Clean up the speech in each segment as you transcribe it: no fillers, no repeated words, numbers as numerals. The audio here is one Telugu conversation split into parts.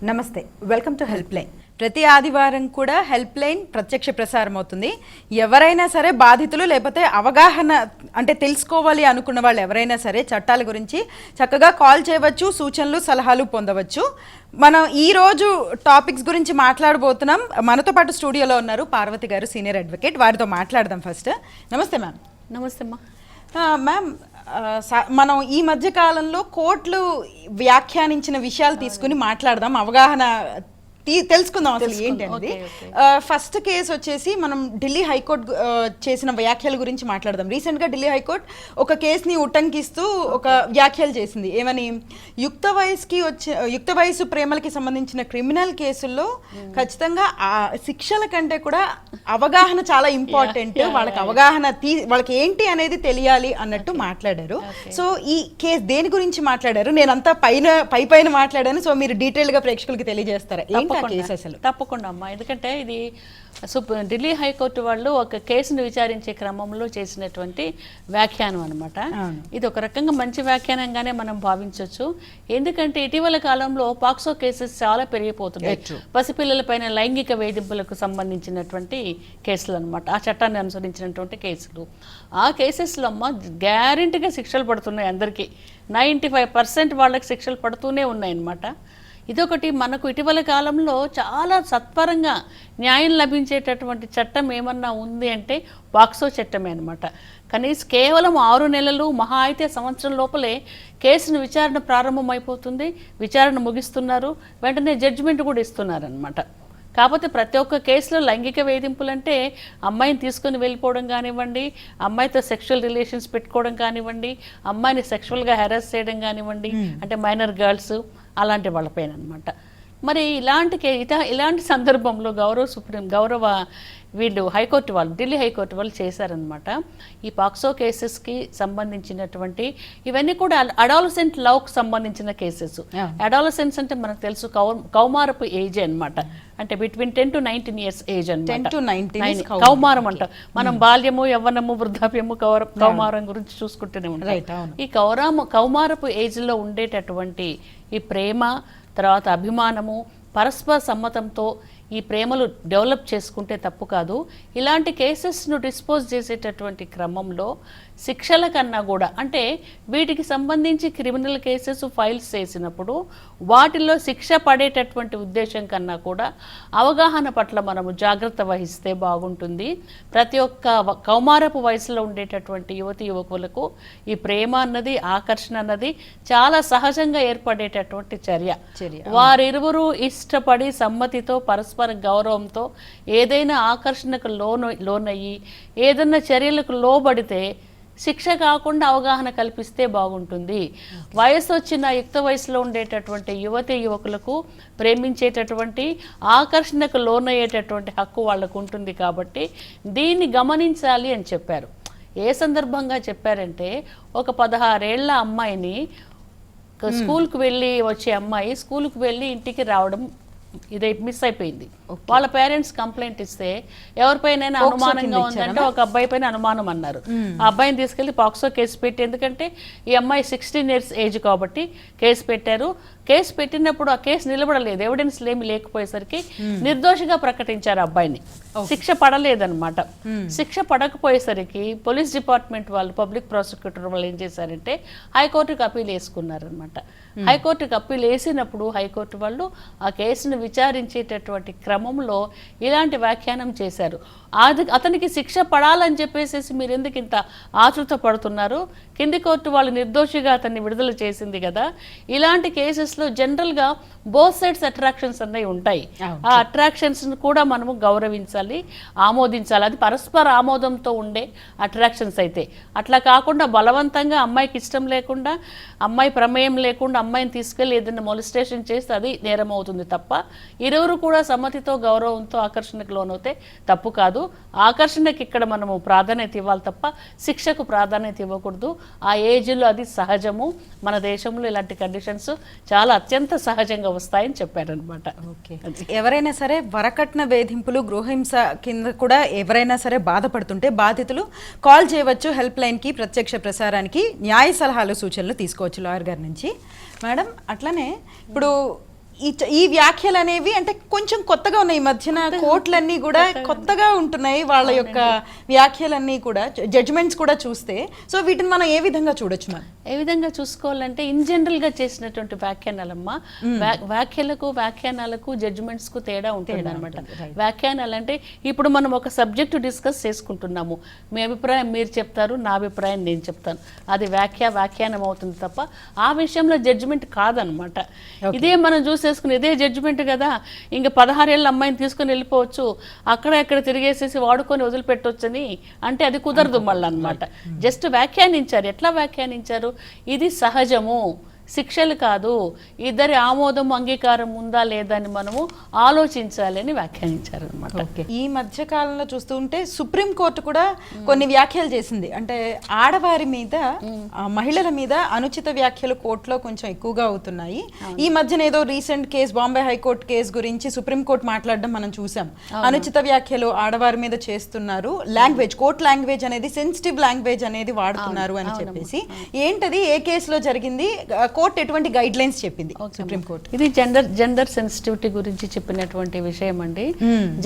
నమస్తే, వెల్కమ్ టు హెల్ప్ లైన్. ప్రతి ఆదివారం కూడా హెల్ప్ లైన్ ప్రత్యక్ష ప్రసారం అవుతుంది. ఎవరైనా సరే బాధితులు లేకపోతే అవగాహన అంటే తెలుసుకోవాలి అనుకున్న వాళ్ళు ఎవరైనా సరే చట్టాల గురించి చక్కగా కాల్ చేయవచ్చు, సూచనలు సలహాలు పొందవచ్చు. మనం ఈరోజు టాపిక్స్ గురించి మాట్లాడబోతున్నాం. మనతో పాటు స్టూడియోలో ఉన్నారు పార్వతి గారు, సీనియర్ అడ్వకేట్. వారితో మాట్లాడదాం ఫస్ట్. నమస్తే మ్యామ్. నమస్తే అమ్మా. మ్యామ్, మనం ఈ మధ్య కాలంలో కోర్టులు వ్యాఖ్యానించిన విషయాలు తీసుకుని మాట్లాడదాం, అవగాహన తెలుసుకుందాం అసలు ఏంటి అనేది. ఫస్ట్ కేసు వచ్చేసి మనం ఢిల్లీ హైకోర్టు చేసిన వ్యాఖ్యల గురించి మాట్లాడదాం. రీసెంట్గా ఢిల్లీ హైకోర్టు ఒక కేసుని ఉటంకిస్తూ ఒక వ్యాఖ్యలు చేసింది. ఏమని, యుక్త వయసు ప్రేమలకి సంబంధించిన క్రిమినల్ కేసుల్లో ఖచ్చితంగా శిక్షల కంటే కూడా అవగాహన చాలా ఇంపార్టెంట్. వాళ్ళకి అవగాహన వాళ్ళకి ఏంటి అనేది తెలియాలి అన్నట్టు మాట్లాడారు. సో ఈ కేసు దేని గురించి మాట్లాడారు? నేనంతా పైన మాట్లాడాను. సో మీరు డీటెయిల్ గా ప్రేక్షకులకి తెలియజేస్తారా? తప్పకుండా అమ్మా. ఎందుకంటే ఇది ఢిల్లీ హైకోర్టు వాళ్ళు ఒక కేసును విచారించే క్రమంలో చేసినటువంటి వ్యాఖ్యానం అనమాట. ఇది ఒక రకంగా మంచి వ్యాఖ్యానంగానే మనం భావించవచ్చు. ఎందుకంటే ఇటీవల కాలంలో పాక్సో కేసెస్ చాలా పెరిగిపోతున్నాయి. పసిపిల్లలపైన లైంగిక వేధింపులకు సంబంధించినటువంటి కేసులు అనమాట. ఆ చట్టాన్ని అనుసరించినటువంటి కేసులు. ఆ కేసెస్లో అమ్మ గ్యారెంటీగా శిక్షలు పడుతున్నాయి. అందరికీ 95% వాళ్ళకి శిక్షలు పడుతూనే ఉన్నాయన్నమాట. ఇదొకటి మనకు ఇటీవల కాలంలో చాలా సత్వరంగా న్యాయం లభించేటటువంటి చట్టం ఏమన్నా ఉంది అంటే పాక్సో చట్టమే అనమాట. కనీసం కేవలం 6 నెలలు, మహా అయితే సంవత్సరం లోపలే కేసును విచారణ ప్రారంభమైపోతుంది. విచారణ ముగిస్తున్నారు, వెంటనే జడ్జిమెంట్ కూడా ఇస్తున్నారనమాట. కాకపోతే ప్రతి ఒక్క కేసులో లైంగిక వేధింపులు అంటే అమ్మాయిని తీసుకుని వెళ్ళిపోవడం కానివ్వండి, అమ్మాయితో సెక్షువల్ రిలేషన్స్ పెట్టుకోవడం కానివ్వండి, అమ్మాయిని సెక్షువల్గా హెరాస్ చేయడం కానివ్వండి, అంటే మైనర్ గర్ల్స్ అలాంటి వాళ్ళపైన అనమాట. మరి ఇలాంటి సందర్భంలో గౌరవ వీళ్ళు హైకోర్టు వాళ్ళు, ఢిల్లీ హైకోర్టు వాళ్ళు చేశారనమాట. ఈ పాక్సో కేసెస్కి సంబంధించినటువంటి ఇవన్నీ కూడా అడాలసెంట్ లవ్కి సంబంధించిన కేసెస్. అడాలసెన్స్ అంటే మనకు తెలుసు కౌమారపు ఏజ్ అనమాట. అంటే బిట్వీన్ 10 to 19 years ఏజ్ అనమాట. కౌమారం అంట. మనం బాల్యము, యవ్వనము, వృద్ధాప్యము, కౌమారం గురించి చూసుకుంటూనే ఉంటాం. ఈ కౌమారపు ఏజ్లో ఉండేటటువంటి ఈ ప్రేమ, తర్వాత అభిమానము, పరస్పర సమ్మతంతో ఈ ప్రేమలు డెవలప్ చేసుకుంటే తప్పు కాదు. ఇలాంటి కేసెస్ను డిస్పోజ్ చేసేటటువంటి క్రమంలో శిక్షల కన్నా కూడా, అంటే వీటికి సంబంధించి క్రిమినల్ కేసెస్ ఫైల్స్ చేసినప్పుడు వాటిల్లో శిక్ష పడేటటువంటి ఉద్దేశం కన్నా కూడా అవగాహన పట్ల మనము జాగ్రత్త వహిస్తే బాగుంటుంది. ప్రతి ఒక్క కౌమారపు వయసులో ఉండేటటువంటి యువతి యువకులకు ఈ ప్రేమ అన్నది, ఆకర్షణ అన్నది చాలా సహజంగా ఏర్పడేటటువంటి చర్య. వారిరువురు ఇష్టపడి సమ్మతితో పరస్పర గౌరవంతో ఏదైనా ఆకర్షణకు లోనయ్యి ఏదైనా చర్యలకు లోబడితే శిక్ష కాకుండా అవగాహన కల్పిస్తే బాగుంటుంది. వయసు వచ్చిన యుక్త వయసులో ఉండేటటువంటి యువతి యువకులకు ప్రేమించేటటువంటి, ఆకర్షణకు లోనయ్యేటటువంటి హక్కు వాళ్ళకు ఉంటుంది. కాబట్టి దీన్ని గమనించాలి అని చెప్పారు. ఏ సందర్భంగా చెప్పారంటే, ఒక 16 ఏళ్ల అమ్మాయిని, స్కూల్కి వెళ్ళి వచ్చే అమ్మాయి స్కూల్కి వెళ్ళి ఇంటికి రావడం ఇదే మిస్ అయిపోయింది. వాళ్ళ పేరెంట్స్ కంప్లైంట్ ఇస్తే ఎవరిపైన అనుమానంగా ఉందంటే ఒక అబ్బాయి పైన అనుమానం అన్నారు. ఆ అబ్బాయిని తీసుకెళ్లి పాక్సో కేసు పెట్టి, ఎందుకంటే ఈ అమ్మాయి 16 years ఏజ్ కాబట్టి కేసు పెట్టారు. కేసు పెట్టినప్పుడు ఆ కేసు నిలబడలేదు, ఎవిడెన్స్ ఏమి లేకపోయేసరికి నిర్దోషిగా ప్రకటించారు అబ్బాయిని. శిక్ష పడలేదన్నమాట. శిక్ష పడకపోయేసరికి పోలీస్ డిపార్ట్మెంట్ వాళ్ళు, పబ్లిక్ ప్రాసిక్యూటర్ వాళ్ళు ఏం చేశారంటే హైకోర్టుకు అప్పీల్ వేసుకున్నారనమాట. హైకోర్టుకు అప్పీల్ వేసినప్పుడు హైకోర్టు వాళ్ళు ఆ కేసును విచారించేటటువంటి క్రమంలో ఇలాంటి వ్యాఖ్యానం చేశారు. అతనికి శిక్ష పడాలని చెప్పేసి మీరు ఎందుకు ఇంత ఆతృత పడుతున్నారు? కింది కోర్టు వాళ్ళు నిర్దోషిగా అతన్ని విడుదల చేసింది కదా. ఇలాంటి కేసెస్లో జనరల్గా బోత్ సైడ్స్ అట్రాక్షన్స్ అన్నవి ఉంటాయి. ఆ అట్రాక్షన్స్ కూడా మనము గౌరవించాలి, ఆమోదించాలి. అది పరస్పర ఆమోదంతో ఉండే అట్రాక్షన్స్ అయితే. అట్లా కాకుండా బలవంతంగా అమ్మాయికి ఇష్టం లేకుండా, అమ్మాయి ప్రమేయం లేకుండా అమ్మాయిని తీసుకెళ్ళి ఏదైనా మొలిస్టేషన్ చేస్తే అది నేరం అవుతుంది తప్ప, ఇరువురు కూడా సమ్మతితో గౌరవంతో ఆకర్షణకు లోనవుతే తప్పు కాదు. ఆకర్షణకి ఇక్కడ మనము ప్రాధాన్యత ఇవ్వాలి తప్ప శిక్షకు ప్రాధాన్యత ఇవ్వకూడదు. ఆ ఏజ్లో అది సహజము. మన దేశంలో ఇలాంటి కండిషన్స్ చాలా అత్యంత సహజంగా వస్తాయని చెప్పారనమాట. ఎవరైనా సరే వరకట్న వేధింపులు, గృహహింస కింద కూడా ఎవరైనా సరే బాధపడుతుంటే బాధితులు కాల్ చేయవచ్చు హెల్ప్ లైన్కి, ప్రత్యక్ష ప్రసారానికి. న్యాయ సలహాలు, సూచనలు తీసుకోవచ్చు లాయర్ గారి నుంచి. మేడం, అట్లనే ఇప్పుడు ఈ వ్యాఖ్యలు అనేవి అంటే కొంచెం కొత్తగా ఉన్నాయి. ఈ మధ్యన కోర్టులన్నీ కూడా కొత్తగా ఉంటున్నాయి వాళ్ళ యొక్క వ్యాఖ్యలన్నీ కూడా, జడ్జిమెంట్స్ కూడా చూస్తే. సో వీటిని మనం ఏ విధంగా చూడొచ్చు? మనం ఏ విధంగా చూసుకోవాలంటే ఇన్ జనరల్ గా చేసినటువంటి వ్యాఖ్యానాలమ్మా, వ్యాఖ్యలకు వ్యాఖ్యానాలకు జడ్జిమెంట్స్ కు తేడా ఉంటుంది అనమాట. వ్యాఖ్యానాలు అంటే ఇప్పుడు మనం ఒక సబ్జెక్టు డిస్కస్ చేసుకుంటున్నాము, మీ అభిప్రాయం మీరు చెప్తారు, నా అభిప్రాయం నేను చెప్తాను, అది వ్యాఖ్యానం అవుతుంది తప్ప ఆ విషయంలో జడ్జిమెంట్ కాదనమాట. ఇదే మనం చూసేసుకుని ఇదే జడ్జిమెంట్ కదా, ఇంకా 16 ఏళ్ళ అమ్మాయిని తీసుకుని వెళ్ళిపోవచ్చు, అక్కడ ఎక్కడ తిరిగేసేసి వాడుకొని వదిలిపెట్టొచ్చని అంటే అది కుదరదు మళ్ళీ అనమాట. జస్ట్ వ్యాఖ్యానించారు. ఎట్లా వ్యాఖ్యానించారు? ఇది సహజము, శిక్షలు కాదు, ఇద్దరి ఆమోదం అంగీకారం ఉందా లేదా అని మనము ఆలోచించాలి అని వ్యాఖ్యానించారు అనమాట. ఈ మధ్య కాలంలో చూస్తూ ఉంటే సుప్రీం కోర్టు కూడా కొన్ని వ్యాఖ్యలు చేసింది. అంటే ఆడవారి మీద, మహిళల మీద అనుచిత వ్యాఖ్యలు కోర్టులో కొంచెం ఎక్కువగా అవుతున్నాయి. ఈ మధ్యన ఏదో recent case, Bombay high court case గురించి సుప్రీం కోర్టు మాట్లాడడం మనం చూసాం. అనుచిత వ్యాఖ్యలు ఆడవారి మీద చేస్తున్నారు, లాంగ్వేజ్, కోర్ట్ లాంగ్వేజ్ అనేది సెన్సిటివ్ లాంగ్వేజ్ అనేది వాడుతున్నారు అని చెప్పేసి. ఏంటది, ఏ కేసులో జరిగింది, కోర్టు ఎటువంటి గైడ్ లైన్స్ చెప్పింది సుప్రీం కోర్టు? ఇది జెండర్ సెన్సిటివిటీ గురించి చెప్పినటువంటి విషయం అండి.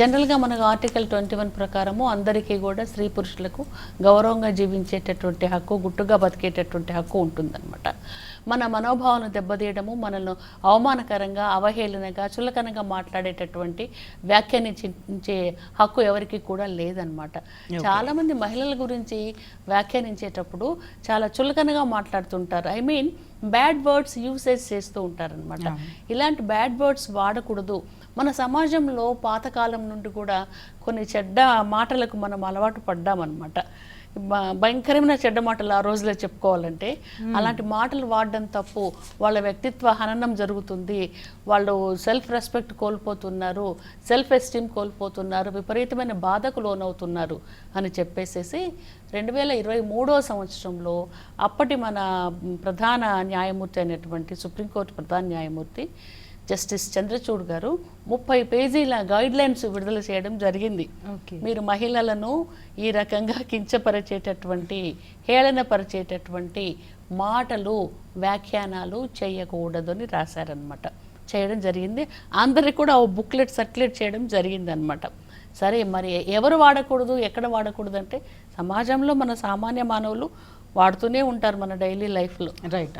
జనరల్ గా మనకు ఆర్టికల్ 21 ప్రకారము అందరికీ కూడా స్త్రీ పురుషులకు గౌరవంగా జీవించేటటువంటి హక్కు, గుట్టుగా బతికేటటువంటి హక్కు ఉంటుందన్నమాట. మన మనోభావాలను దెబ్బతీయడము, మనల్ని అవమానకరంగా, అవహేళనగా, చులకనగా మాట్లాడేటటువంటి వ్యాఖ్యానించే హక్కు ఎవరికి కూడా లేదనమాట. చాలామంది మహిళల గురించి వ్యాఖ్యానించేటప్పుడు చాలా చులకనగా మాట్లాడుతుంటారు. I mean bad words usage చేస్తూ ఉంటారనమాట. ఇలాంటి బ్యాడ్ వర్డ్స్ వాడకూడదు. మన సమాజంలో పాతకాలం నుండి కూడా కొన్ని చెడ్డ మాటలకు మనం అలవాటు పడ్డామన్నమాట. భయంకరమైన చెడ్డ మాటలు ఆ రోజులో చెప్పుకోవాలంటే అలాంటి మాటలు వాడడం తప్పు, వాళ్ళ వ్యక్తిత్వ హననం జరుగుతుంది, వాళ్ళు సెల్ఫ్ రెస్పెక్ట్ కోల్పోతున్నారు, సెల్ఫ్ ఎస్టీమ్ కోల్పోతున్నారు, విపరీతమైన బాధకు లోనవుతున్నారు అని చెప్పేసేసి 2023వ సంవత్సరంలో అప్పటి మన ప్రధాన న్యాయమూర్తి అయినటువంటి సుప్రీంకోర్టు ప్రధాన న్యాయమూర్తి జస్టిస్ చంద్రచూడ్ గారు 30 పేజీల గైడ్ లైన్స్ విడుదల చేయడం జరిగింది. మీరు మహిళలను ఈ రకంగా కించపరిచేటటువంటి, హేళనపరిచేటటువంటి మాటలు, వ్యాఖ్యానాలు చేయకూడదు అని రాశారనమాట. చేయడం జరిగింది. అందరికి కూడా ఓ బుక్లెట్ సర్క్యులేట్ చేయడం జరిగింది అనమాట. సరే, మరి ఎవరు వాడకూడదు, ఎక్కడ వాడకూడదు అంటే సమాజంలో మన సామాన్య మానవులు వాడుతూనే ఉంటారు మన డైలీ లైఫ్లో.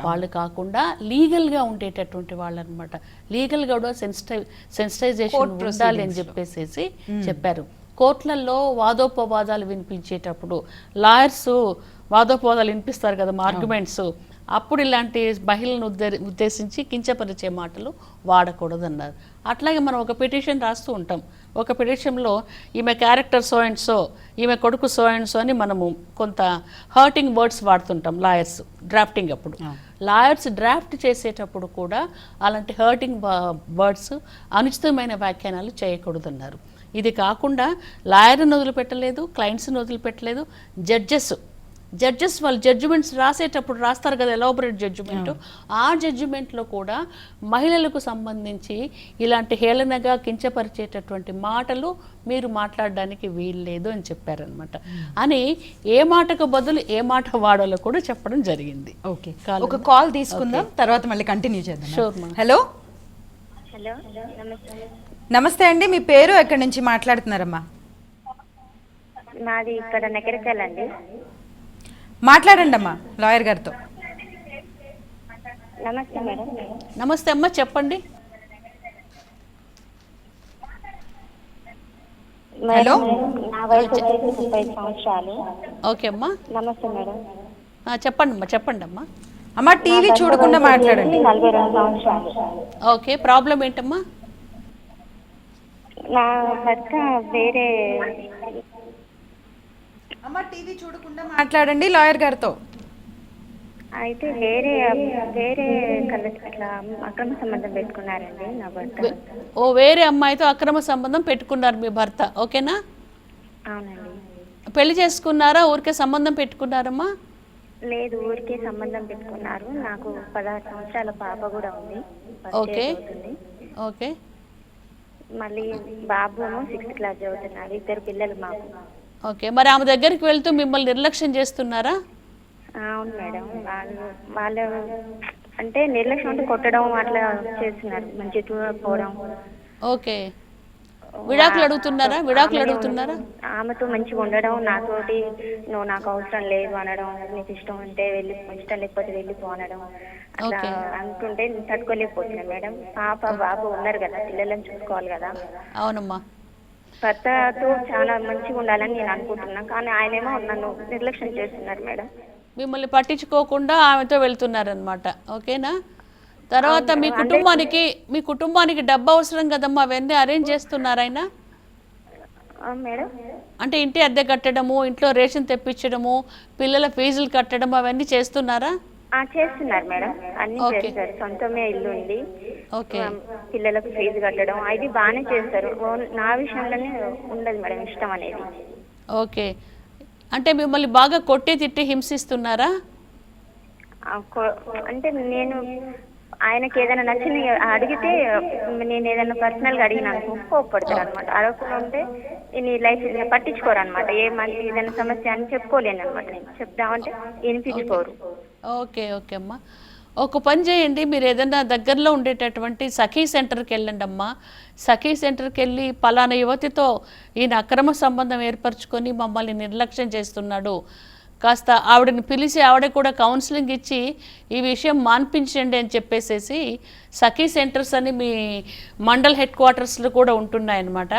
వాళ్ళు కాకుండా లీగల్గా ఉండేటటువంటి వాళ్ళు అనమాట. లీగల్గా కూడా సెన్సిటైజేషన్ ఉండాలి అని చెప్పేసి చెప్పారు. కోర్టులలో వాదోపవాదాలు వినిపించేటప్పుడు లాయర్స్ వాదోపవాదాలు వినిపిస్తారు కదా, ఆర్గ్యుమెంట్స్, అప్పుడు ఇలాంటి మహిళలను ఉద్దేశించి కించపరిచే మాటలు వాడకూడదు అన్నారు. అట్లాగే మనం ఒక పిటిషన్ రాస్తూ ఉంటాం. ఒక పిటిషన్లో ఈమె క్యారెక్టర్ సో అండ్ సో, ఈమె కొడుకు సో అండ్ సో అని మనము కొంత హర్టింగ్ వర్డ్స్ వాడుతుంటాం లాయర్స్ డ్రాఫ్టింగ్ అప్పుడు. లాయర్స్ డ్రాఫ్ట్ చేసేటప్పుడు కూడా అలాంటి హర్టింగ్ వర్డ్స్, అనుచితమైన వ్యాఖ్యానాలు చేయకూడదన్నారు. ఇది కాకుండా లాయర్ని వదిలిపెట్టలేదు, క్లయింట్స్ని వదిలిపెట్టలేదు, జడ్జెస్ వాళ్ళు జడ్జిమెంట్స్ రాసేటప్పుడు రాస్తారు కదా, ఎలాబొరేట్ జడ్జిమెంట్, ఆ జడ్జిమెంట్లో కూడా మహిళలకు సంబంధించి ఇలాంటి హేళనగా కించపరిచేటటువంటి మాటలు మీరు మాట్లాడడానికి వీల్లేదు అని చెప్పారనమాట. అని ఏ మాటకు బదులు ఏ మాట వాడాలో కూడా చెప్పడం జరిగింది. ఓకే, ఒక కాల్ తీసుకుందాం, తర్వాత మళ్ళీ కంటిన్యూ చేద్దాం. షూర్. హలో. హలో, నమస్తే అండి, మీ పేరు, ఎక్కడి నుంచి మాట్లాడుతున్నారమ్మా? మాది ఇక్కడ నగరికల్ అండి. మాట్లాడండి అమ్మా లాయర్ గారితో. నమస్తే మేడం. నమస్తే అమ్మా, చెప్పండి. హలో, నా వయసు 35 సంవత్సరాలు. ఓకే అమ్మా, నమస్తే మేడం. చెప్పండి అమ్మా. అమ్మా, టీవీ చూడకుండా మాట్లాడండి. 42 సంవత్సరాలు. ఓకే, ప్రాబ్లం ఏంటమ్మా? నా భర్త వేరే. అమ్మ, టీవీ చూడకుండా మాట్లాడండి లాయర్ గారితో. అయితే వేరే అట్లా అక్రమ సంబంధం పెట్టుకున్నారండి నా భర్త. ఓ, వేరే అమ్మాయితో అక్రమ సంబంధం పెట్టుకున్నారు మీ భర్త, ఓకేనా? అవునండి. పెళ్లి చేసుకున్నారా, ఊరికే సంబంధం పెట్టుకున్నారమ్మా? లేదు, ఊరికే సంబంధం పెట్టుకున్నారు. నాకు 16 సంవత్సరాల పాప కూడా ఉంది. Okay okay. మళ్ళీ బాబు ఏమో 6th క్లాస్ చదువుతున్నారు. 2 పిల్లలు మాకు. ఓకే, మరి ఆమె దగ్గరికి వెళ్తూ మిమ్మల్ని నిర్లక్ష్యం చేస్తున్నారా? అవును మేడం. వాళ్ళు అంటే నిర్లక్ష్యం అంటే కొట్టడం అట్లా చేస్తున్నారు, మంచి పోవడం. ఓకే, విడాకులు అడుగుతున్నారా? ఆమెతో మంచిగా ఉండడం, నాతోటి నువ్వు నాకు అవసరం లేదు అనడం, నీకు ఇష్టం ఉంటే వెళ్ళి, ఇష్టం లేకపోతే వెళ్ళిపో అనడం, అట్లా అంటుంటే నేను తట్టుకోలేకపోతున్నా మేడం. పాప బాబు ఉన్నారు కదా, పిల్లలను చూసుకోవాలి కదా. అవునమ్మా. భర్తతో చాలా మంచిగా ఉండాలని నేను అనుకుంటున్నా, కానీ ఆయనేమో నన్ను నిర్లక్ష్యం చేస్తున్నారు మేడం. మిమ్మల్ని పట్టించుకోకుండా ఆమెతో వెళ్తున్నారనమాట. ఓకేనా? తర్వాత మీ కుటుంబానికి డబ్బు అవసరం కదమ్మా, అవన్నీ అరేంజ్ చేస్తున్నారైనా? మేడం అంటే ఇంటి అద్దె కట్టడము, ఇంట్లో రేషన్ తెప్పించడము, పిల్లల ఫీజులు కట్టడం అవన్నీ చేస్తున్నారా? చేస్తున్నారు మేడం, అన్ని చేస్తారు. సొంతమే ఇల్లు ఉంది, ఓకే. పిల్లలకు ఫీజు కట్టడం అది బాగానే చేస్తారు. నా విషయంలోనే ఉండదు మేడం ఇష్టం అనేది. ఓకే, అంటే మిమ్మల్ని బాగా కొట్టి తిట్టి హింసిస్తున్నారా? అంటే నేను ఆయనకి ఏదైనా నచ్చిన అడిగితే, నేను ఏదైనా పర్సనల్గా అడిగినాను కోప్పడతారు అనమాట. అడగకుండా ఉంటే నీ లైఫ్ పట్టించుకోరు అనమాట. ఏదైనా సమస్య అని చెప్పుకోలేను అనమాట. నేను చెప్దామంటే వినిపించుకోరు. ఓకే ఓకే అమ్మా, ఒక పని చేయండి, మీరు ఏదైనా దగ్గరలో ఉండేటటువంటి సఖీ సెంటర్కి వెళ్ళండి అమ్మా. సఖీ సెంటర్కి వెళ్ళి పలానా యువతితో ఈయన అక్రమ సంబంధం ఏర్పరచుకొని మమ్మల్ని నిర్లక్ష్యం చేస్తున్నాడు, కాస్త ఆవిడని పిలిచి ఆవిడ కూడా కౌన్సిలింగ్ ఇచ్చి ఈ విషయం మాన్పించండి అని చెప్పేసేసి సఖీ సెంటర్స్ అని మీ మండల్ హెడ్ క్వార్టర్స్లో కూడా ఉంటున్నాయన్నమాట.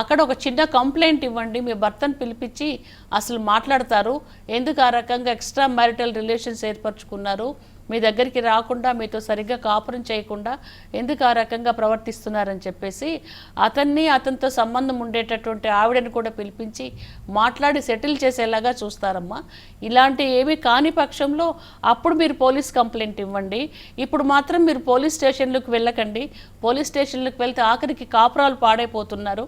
అక్కడ ఒక చిన్న కంప్లైంట్ ఇవ్వండి, మీ భర్తను పిలిపించి అసలు మాట్లాడతారు. ఎందుకు ఆ రకంగా ఎక్స్ట్రా మ్యారిటల్ రిలేషన్స్ ఏర్పరచుకున్నారు, మీ దగ్గరికి రాకుండా మీతో సరిగ్గా కాపురం చేయకుండా ఎందుకు ఆ రకంగా ప్రవర్తిస్తున్నారని చెప్పేసి అతనితో సంబంధం ఉండేటటువంటి ఆవిడని కూడా పిలిపించి మాట్లాడి సెటిల్ చేసేలాగా చూస్తారమ్మా. ఇలాంటి ఏమీ కాని పక్షంలో అప్పుడు మీరు పోలీస్ కంప్లైంట్ ఇవ్వండి. ఇప్పుడు మాత్రం మీరు పోలీస్ స్టేషన్లకు వెళ్ళకండి. పోలీస్ స్టేషన్లకు వెళ్తే ఆఖరికి కాపురాలు పాడైపోతున్నారు.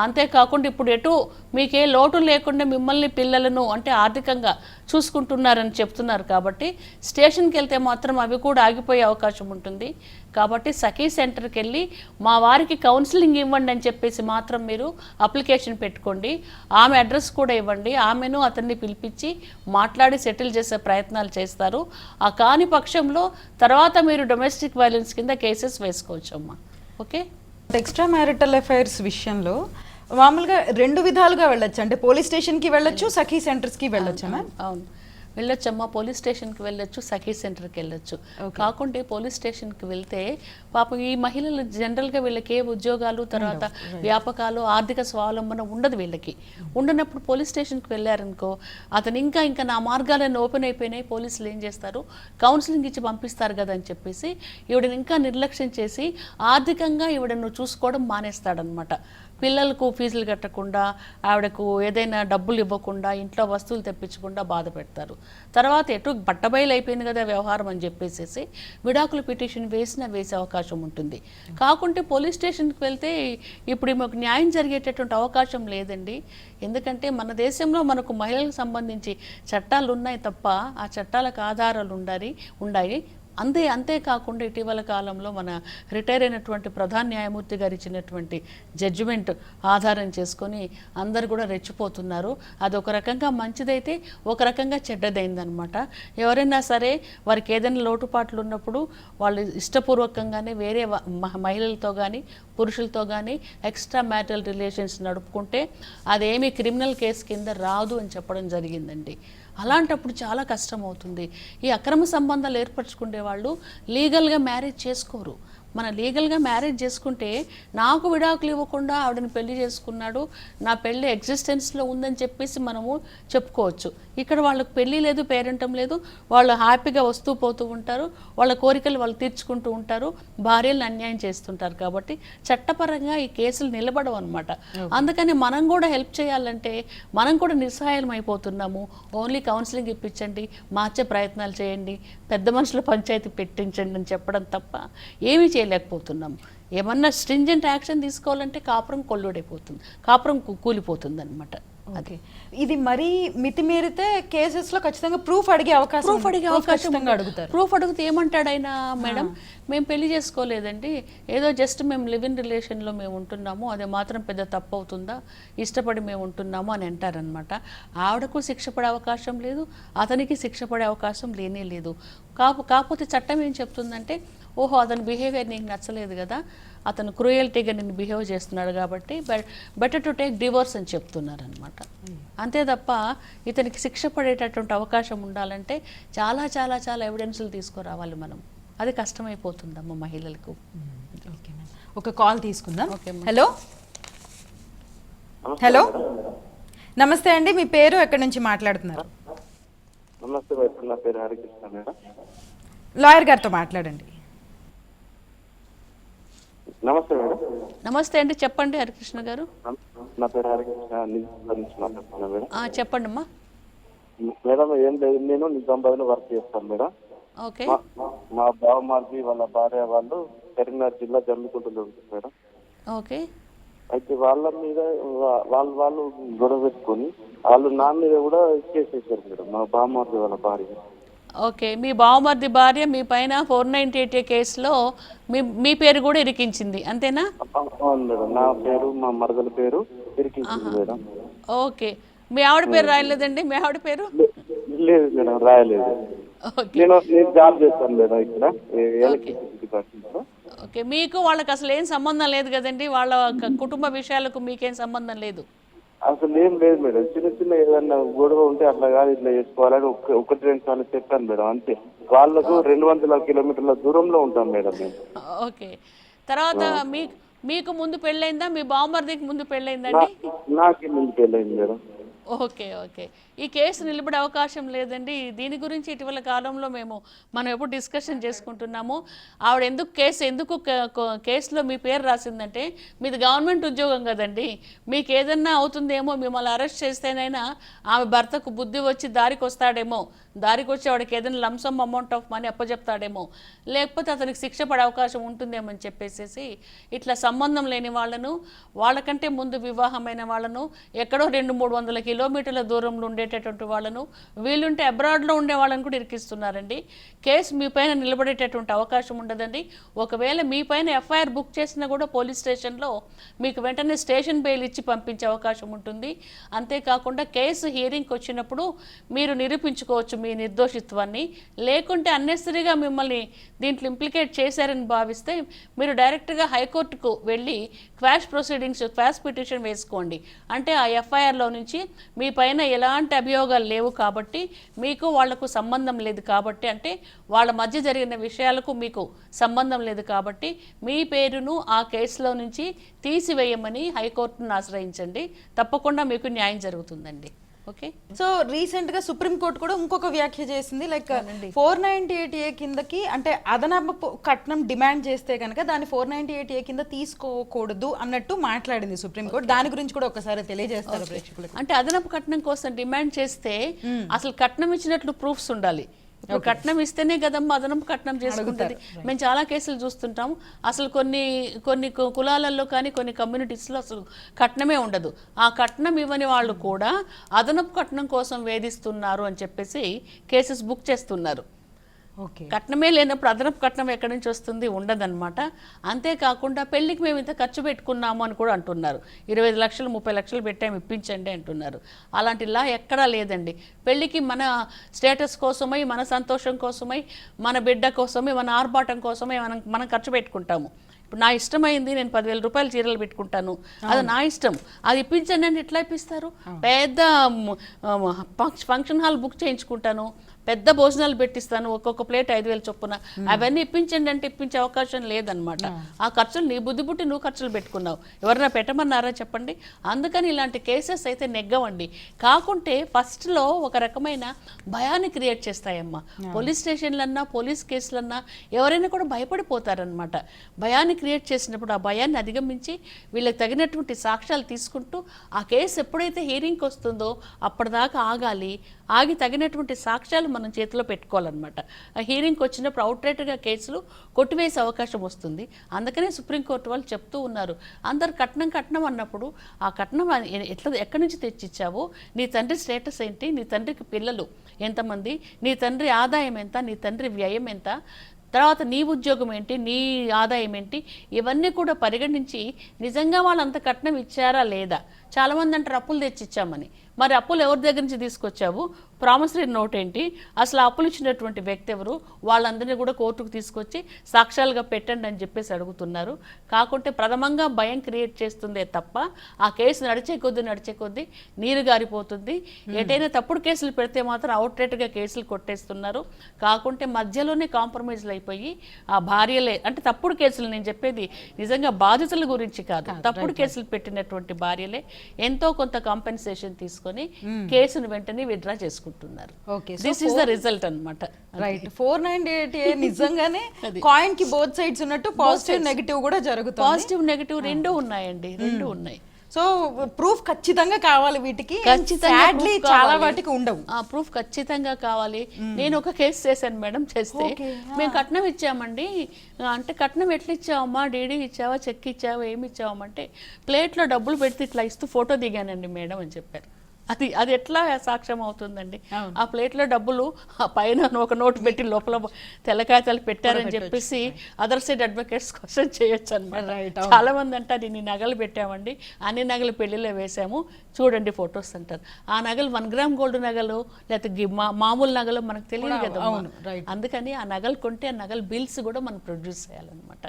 అంతేకాకుండా ఇప్పుడు ఎటు మీకే లోటు లేకుండా మిమ్మల్ని పిల్లలను అంటే ఆర్థికంగా చూసుకుంటున్నారని చెప్తున్నారు. కాబట్టి స్టేషన్కి వెళ్తే మాత్రం అవి కూడా ఆగిపోయే అవకాశం ఉంటుంది. కాబట్టి సఖీ సెంటర్కి వెళ్ళి మా వారికి కౌన్సిలింగ్ ఇవ్వండి అని చెప్పేసి మాత్రం మీరు అప్లికేషన్ పెట్టుకోండి. ఆమె అడ్రస్ కూడా ఇవ్వండి. ఆమెను అతన్ని పిలిపించి మాట్లాడి సెటిల్ చేసే ప్రయత్నాలు చేస్తారు. ఆ కాని పక్షంలో తర్వాత మీరు డొమెస్టిక్ వైలెన్స్ కింద కేసెస్ వేసుకోవచ్చు అమ్మా. ఓకే, ఎక్స్ట్రా మ్యారిటల్ అఫైర్స్ విషయంలో మామూలుగా రెండు విధాలుగా వెళ్ళొచ్చు, అంటే పోలీస్ స్టేషన్కి వెళ్ళొచ్చు, సఖీ సెంటర్స్కి వెళ్ళొచ్చు మ్యామ్. అవును, వెళ్ళొచ్చమ్మా. పోలీస్ స్టేషన్కి వెళ్ళొచ్చు, సఖీ సెంటర్కి వెళ్ళొచ్చు. కాకుంటే పోలీస్ స్టేషన్కి వెళ్తే పాపం ఈ మహిళలు జనరల్గా వీళ్ళకి ఏ ఉద్యోగాలు తర్వాత వ్యాపకాలు ఆర్థిక స్వావలంబన ఉండదు. వీళ్ళకి ఉండనప్పుడు పోలీస్ స్టేషన్కి వెళ్ళారనుకో, అతను ఇంకా నా మార్గాలను ఓపెన్ అయిపోయినాయి, పోలీసులు ఏం చేస్తారు కౌన్సిలింగ్ ఇచ్చి పంపిస్తారు కదా అని చెప్పేసి ఈవిడని ఇంకా నిర్లక్ష్యం చేసి ఆర్థికంగా ఈవిడను చూసుకోవడం మానేస్తాడనమాట. పిల్లలకు ఫీజులు కట్టకుండా, ఆవిడకు ఏదైనా డబ్బులు ఇవ్వకుండా, ఇంట్లో వస్తువులు తెప్పించకుండా బాధ పెడతారు. తర్వాత ఎటు బట్టబయలు అయిపోయింది కదా వ్యవహారం అని చెప్పేసి విడాకుల పిటిషన్ వేసే అవకాశం ఉంటుంది. కాకుంటే పోలీస్ స్టేషన్కి వెళ్తే ఇప్పుడు మాకు న్యాయం జరిగేటటువంటి అవకాశం లేదండి. ఎందుకంటే మన దేశంలో మనకు మహిళలకు సంబంధించి చట్టాలు ఉన్నాయి తప్ప ఆ చట్టాలకు ఆధారాలు ఉండాయి. అంతేకాకుండా ఇటీవల కాలంలో మన రిటైర్ అయినటువంటి ప్రధాన న్యాయమూర్తి గారు ఇచ్చినటువంటి జడ్జిమెంట్ ఆధారం చేసుకొని అందరు కూడా రెచ్చిపోతున్నారు. అది ఒక రకంగా మంచిదైతే ఒక రకంగా చెడ్డదైందనమాట. ఎవరైనా సరే వారికి ఏదైనా లోటుపాట్లు ఉన్నప్పుడు వాళ్ళు ఇష్టపూర్వకంగానే వేరే మహిళలతో కానీ పురుషులతో కానీ ఎక్స్ట్రా మ్యారిటల్ రిలేషన్స్ నడుపుకుంటే అదేమీ క్రిమినల్ కేసు కింద రాదు అని చెప్పడం జరిగిందండి. అలాంటప్పుడు చాలా కష్టం అవుతుంది. ఈ అక్రమ సంబంధాలు ఏర్పరచుకునే వాళ్ళు లీగల్గా మ్యారేజ్ చేసుకోరు. మన లీగల్గా మ్యారేజ్ చేసుకుంటే నాకు విడాకులు ఇవ్వకుండా ఆవిడని పెళ్లి చేసుకున్నాడు, నా పెళ్ళి ఎగ్జిస్టెన్స్లో ఉందని చెప్పేసి మనము చెప్పుకోవచ్చు. ఇక్కడ వాళ్ళకు పెళ్ళి లేదు, పేరెంటం లేదు, వాళ్ళు హ్యాపీగా వస్తూ పోతూ ఉంటారు, వాళ్ళ కోరికలు వాళ్ళు తీర్చుకుంటూ ఉంటారు, భార్యలను అన్యాయం చేస్తుంటారు. కాబట్టి చట్టపరంగా ఈ కేసులు నిలబడవు అనమాట. అందుకని మనం కూడా హెల్ప్ చేయాలంటే మనం కూడా నిస్సహాయం అయిపోతున్నాము. ఓన్లీ కౌన్సిలింగ్ ఇప్పించండి, మార్చే ప్రయత్నాలు చేయండి, పెద్ద మనుషుల పంచాయతీ పెట్టించండి అని చెప్పడం తప్ప ఏమీ చేయలేకపోతున్నాం. ఏమన్నా స్ట్రింజెంట్ యాక్షన్ తీసుకోవాలంటే కాపురం కొల్లుడైపోతుంది, కాపురం కూలిపోతుంది అనమాట. ఓకే, ఇది మరీ మితిమీరితే కేసెస్ లో ఖచ్చితంగా ప్రూఫ్ అడిగే అవకాశం ఖచ్చితంగా అడుగుతారు. ప్రూఫ్ అడిగితే ఏమంటాడు ఆయన, మేడం మేము పెళ్లి చేసుకోలేదండి, ఏదో జస్ట్ మేము లివ్ ఇన్ రిలేషన్లో మేము ఉంటున్నాము, అది మాత్రం పెద్ద తప్పు అవుతుందా, ఇష్టపడి మేము ఉంటున్నాము అని అంటారనమాట. ఆవిడకు శిక్ష పడే అవకాశం లేదు, అతనికి శిక్ష పడే అవకాశం లేనే లేదు. కాకపోతే చట్టం ఏం చెప్తుందంటే, ఓహో అతని బిహేవియర్ నీకు నచ్చలేదు కదా, అతను క్రూయల్టీగా నిన్ను బిహేవ్ చేస్తున్నాడు కాబట్టి బెటర్ టు టేక్ డివోర్స్ అని చెప్తున్నారు అనమాట. అంతే తప్ప ఇతనికి శిక్ష పడేటటువంటి అవకాశం ఉండాలంటే చాలా చాలా చాలా ఎవిడెన్స్లు తీసుకురావాలి మనం. అది కష్టమైపోతుందమ్మ మహిళలకు. ఒక కాల్ తీసుకుందాం. హలో హలో, నమస్తే అండి, మీ పేరు ఎక్కడి నుంచి మాట్లాడుతున్నారు? నమస్తే మేడం, నా పేరు హరికృష్ణ మేడం. లాయర్ గారితో మాట్లాడండి. నమస్తే మేడం. నమస్తే అండి, చెప్పండి హరికృష్ణ గారు. నా పేరు హరికృష్ణ, నిజామాబాద్ నుంచి మాట్లాడుతున్నాను మేడం. చెప్పండి అమ్మా. మేడం ఏం లేదు, నేను నిజామాబాద్లో వర్క్ చేస్తాను మేడం. ఓకే. మా బావమార్జీ వాళ్ళ భార్య వాళ్ళు కరీంనగర్ జిల్లా జమ్మికుంటలో ఉంటుంది మేడం. ఓకే. అయితే వాళ్ళ మీద వాళ్ళు గొడవ పెట్టుకొని వాళ్ళు నా మీద కూడా కేసు వేశారు మేడం, మా బావమార్జీ వాళ్ళ భార్య. ఓకే, మీ బావమర్ది భార్య మీ పైన 498 కేసులో మీ పేరు కూడా ఇరికించింది, అంతేనా? అవును మేడం, నా పేరు మా మరదల పేరు ఇరికించింది మేడం. ఓకే, మీ ఆవిడ పేరు రాయలేదండి? మీ ఆవిడ పేరు లేదు మేడం, రాయలేదు. నేను జాబ్ చేస్తాను మేడం ఇక్కడ ఎలక్ట్రిసిటీ డిపార్ట్మెంట్లో. ఓకే, మీకు వాళ్ళకి అసలు ఏం సంబంధం లేదు కదండి, వాళ్ళ కుటుంబ విషయాలకు మీకేం సంబంధం లేదు? అసలు ఏం లేదు మేడం, చిన్న చిన్న ఏదన్నా గొడవ ఉంటే అట్లా కాదు ఇట్లా చేసుకోవాలని ఒకటి రెండు సార్లు చెప్పాను మేడం, అంతే. వాళ్ళకు 200 కిలోమీటర్ల దూరంలో ఉంటాం మేడం మేము. ఓకే, తర్వాత మీకు ముందు పెళ్ళైందా, మీ బావమర్దికి ముందు పెళ్ళైందండి? నాకే ముందు పెళ్ళైంది మేడం. ఓకే ఓకే, ఈ కేసు నిలబడే అవకాశం లేదండి. దీని గురించి ఇటీవల కాలంలో మనం ఎప్పుడు డిస్కషన్ చేసుకుంటున్నాము. ఆవిడ ఎందుకు కేసులో మీ పేరు రాసిందంటే, మీది గవర్నమెంట్ ఉద్యోగం కదండి, మీకు ఏదన్నా అవుతుందేమో, మిమ్మల్ని అరెస్ట్ చేస్తేనైనా ఆమె భర్తకు బుద్ధి వచ్చి దారికి వస్తాడేమో, దారికి వచ్చి ఆవిడకి ఏదైనా లంసమ్ అమౌంట్ ఆఫ్ మనీ అప్పచెప్తాడేమో, లేకపోతే అతనికి శిక్ష పడే అవకాశం ఉంటుందేమో అని చెప్పేసి ఇట్లా సంబంధం లేని వాళ్ళను, వాళ్ళకంటే ముందు వివాహమైన వాళ్ళను, ఎక్కడో 200-300 కిలోమీటర్ల దూరంలో ఉండేటటువంటి వాళ్ళను, వీళ్ళుంటే అబ్రాడ్లో ఉండే వాళ్ళని కూడా ఇరికిస్తున్నారండి. కేసు మీ పైన నిలబడేటటువంటి అవకాశం ఉండదండి. ఒకవేళ మీ పైన ఎఫ్ఐఆర్ బుక్ చేసినా కూడా పోలీస్ స్టేషన్లో మీకు వెంటనే స్టేషన్ బెయిల్ ఇచ్చి పంపించే అవకాశం ఉంటుంది. అంతేకాకుండా కేసు హియరింగ్కి వచ్చినప్పుడు మీరు నిరూపించుకోవచ్చు మీ నిర్దోషిత్వాన్ని. లేకుంటే అన్నెసరీగా మిమ్మల్ని దీంట్లో ఇంప్లికేట్ చేశారని భావిస్తే మీరు డైరెక్ట్గా హైకోర్టుకు వెళ్ళి క్వాష్ పిటిషన్ వేసుకోండి. అంటే ఆ ఎఫ్ఐఆర్లో నుంచి మీ పైన ఎలాంటి అభియోగాలు లేవు కాబట్టి, మీకు వాళ్లకు సంబంధం లేదు కాబట్టి, అంటే వాళ్ళ మధ్య జరిగిన విషయాలకు మీకు సంబంధం లేదు కాబట్టి మీ పేరును ఆ కేసులో నుంచి తీసివేయమని హైకోర్టును ఆశ్రయించండి. తప్పకుండా మీకు న్యాయం జరుగుతుందండి. ఓకే. సో రీసెంట్ గా సుప్రీంకోర్టు కూడా ఇంకొక వ్యాఖ్య చేసింది, లైక్ 498A కిందకి అంటే అదనపు కట్నం డిమాండ్ చేస్తే కనుక దాన్ని 498A కింద తీసుకోకూడదు అన్నట్టు మాట్లాడింది సుప్రీంకోర్టు. దాని గురించి కూడా ఒకసారి తెలియజేస్తారు ప్రేక్షకులకు. అంటే అదనపు కట్నం కోసం డిమాండ్ చేస్తే అసలు కట్నం ఇచ్చినట్లు ప్రూఫ్స్ ఉండాలి. ఇప్పుడు కట్నం ఇస్తేనే కదమ్మా అదనపు కట్నం చేసుకుంటుంది. మేము చాలా కేసులు చూస్తుంటాము, అసలు కొన్ని కులాలలో కానీ కొన్ని కమ్యూనిటీస్లో అసలు కట్నమే ఉండదు. ఆ కట్నం ఇవ్వని వాళ్ళు కూడా అదనపు కట్నం కోసం వేధిస్తున్నారు అని చెప్పేసి కేసెస్ బుక్ చేస్తున్నారు. కట్నమే లేనప్పుడు అదనపు కట్నం ఎక్కడి నుంచి వస్తుంది? ఉండదన్నమాట. అంతేకాకుండా పెళ్లికి మేము ఇంత ఖర్చు పెట్టుకున్నాము అని కూడా అంటున్నారు. 25 లక్షలు 30 లక్షలు పెట్టాము ఇప్పించండి అంటున్నారు. అలాంటి లా ఎక్కడా లేదండి. పెళ్లికి మన స్టేటస్ కోసమై, మన సంతోషం కోసమై, మన బిడ్డ కోసమై, మన ఆర్భాటం కోసమై మనం ఖర్చు పెట్టుకుంటాము. ఇప్పుడు నా ఇష్టమైంది, నేను 10,000 రూపాయలు చీరలు పెట్టుకుంటాను, అది నా ఇష్టం, అది ఇప్పించండి అంటే ఎట్లా ఇప్పిస్తారు? పెద్ద ఫంక్షన్ హాల్ బుక్ చేయించుకుంటాను, పెద్ద భోజనాలు పెట్టిస్తాను, ఒక్కొక్క ప్లేట్ 5,000 చొప్పున, అవన్నీ ఇప్పించండి అంటే ఇప్పించే అవకాశం లేదనమాట. ఆ ఖర్చులు నీ బుద్ధి పుట్టి నువ్వు ఖర్చులు పెట్టుకున్నావు, ఎవరైనా పెట్టమన్నారా చెప్పండి? అందుకని ఇలాంటి కేసెస్ అయితే నెగ్గవండి. కాకుంటే ఫస్ట్లో ఒక రకమైన భయాన్ని క్రియేట్ చేస్తాయమ్మా. పోలీస్ స్టేషన్లన్నా పోలీస్ కేసులన్నా ఎవరైనా కూడా భయపడిపోతారనమాట. భయాన్ని క్రియేట్ చేసినప్పుడు ఆ భయాన్ని అధిగమించి వీళ్ళకి తగినటువంటి సాక్ష్యాలు తీసుకుంటూ ఆ కేసు ఎప్పుడైతే హీరింగ్కి వస్తుందో అప్పటిదాకా ఆగాలి. ఆగి తగినటువంటి సాక్ష్యాలు మనం చేతిలో పెట్టుకోవాలన్నమాట. ఆ హీరింగ్కి వచ్చినప్పుడు అవుట్రైట్గా కేసులు కొట్టివేసే అవకాశం వస్తుంది. అందుకనే సుప్రీంకోర్టు వాళ్ళు చెప్తూ ఉన్నారు, అందరు కట్నం అన్నప్పుడు ఆ కట్నం ఎక్కడి నుంచి తెచ్చిచ్చావు, నీ తండ్రి స్టేటస్ ఏంటి, నీ తండ్రికి పిల్లలు ఎంతమంది, నీ తండ్రి ఆదాయం ఎంత, నీ తండ్రి వ్యయం ఎంత, తర్వాత నీ ఉద్యోగం ఏంటి, నీ ఆదాయం ఏంటి, ఇవన్నీ కూడా పరిగణించి నిజంగా వాళ్ళు అంత కట్నం ఇచ్చారా లేదా. చాలామంది అంటారు అప్పులు తెచ్చిచ్చామని. మరి అప్పులు ఎవరి దగ్గర నుంచి తీసుకొచ్చావు, ప్రామిసరీ నోట్ ఏంటి, అసలు అప్పులు ఇచ్చినటువంటి వ్యక్తి ఎవరు, వాళ్ళందరినీ కూడా కోర్టుకు తీసుకొచ్చి సాక్ష్యాలుగా పెట్టండి అని చెప్పేసి అడుగుతున్నారు. కాకుంటే ప్రథమంగా భయం క్రియేట్ చేస్తుందే తప్ప ఆ కేసు నడిచే కొద్దీ నీరు గారిపోతుంది. ఎటైనా తప్పుడు కేసులు పెడితే మాత్రం అవుట్రైట్గా కేసులు కొట్టేస్తున్నారు. కాకుంటే మధ్యలోనే కాంప్రమైజ్లు అయిపోయి ఆ భార్యలే, అంటే తప్పుడు కేసులు, నేను చెప్పేది నిజంగా బాధితుల గురించి కాదు, తప్పుడు కేసులు పెట్టినటువంటి భార్యలే ఎంతో కొంత కాంపెన్సేషన్ తీసుకొని కేసును వెంటనే విత్డ్రా చేసుకుంటున్నారు. దిస్ ఇస్ ద రిజల్ట్ అన్నమాట. రైట్. 498 నిజంగానే కాయిన్ కి బోత్ సైడ్స్ ఉన్నట్టు పాజిటివ్ నెగటివ్ కూడా జరుగుతుంది. పాజిటివ్ నెగటివ్ రెండు ఉన్నాయండి, రెండు ఉన్నాయి. సో ప్రూఫ్ ఖచ్చితంగా కావాలి వీటికి, ఖచ్చితంగా చాలా వాటికి ఉండవు. ప్రూఫ్ ఖచ్చితంగా కావాలి. నేను ఒక కేసు చేశాను మేడం, చేస్తే మేము కట్నం ఇచ్చామండి అంటే, కట్నం ఎట్లా ఇచ్చావమ్మా, డీడీ ఇచ్చావా, చెక్ ఇచ్చావా, ఏమి ఇచ్చావమంటే, ప్లేట్లో డబ్బులు పెడితే ఇట్లా ఇస్తూ ఫోటో దిగానండి మేడం అని చెప్పారు. అది ఎట్లా సాక్ష్యం అవుతుందండి? ఆ ప్లేట్లో డబ్బులు ఆ పైన ఒక నోటు పెట్టి లోపల తెల్లకాయతలు పెట్టారని చెప్పేసి అదర్ సైడ్ అడ్వకేట్స్ క్వశ్చన్ చేయొచ్చు అనమాట. చాలా మంది అంటారు ఇన్ని నగలు పెట్టామండి, అన్ని నగలు పెళ్లిలో వేసాము, చూడండి ఫొటోస్ అంటారు. ఆ నగలు 1 గ్రామ్ గోల్డ్ నగలు లేకపోతే మామూలు నగలు మనకు తెలియదు కదా. అందుకని ఆ నగలు కొంటే ఆ నగలు బిల్స్ కూడా మనం ప్రొడ్యూస్ చేయాలన్నమాట.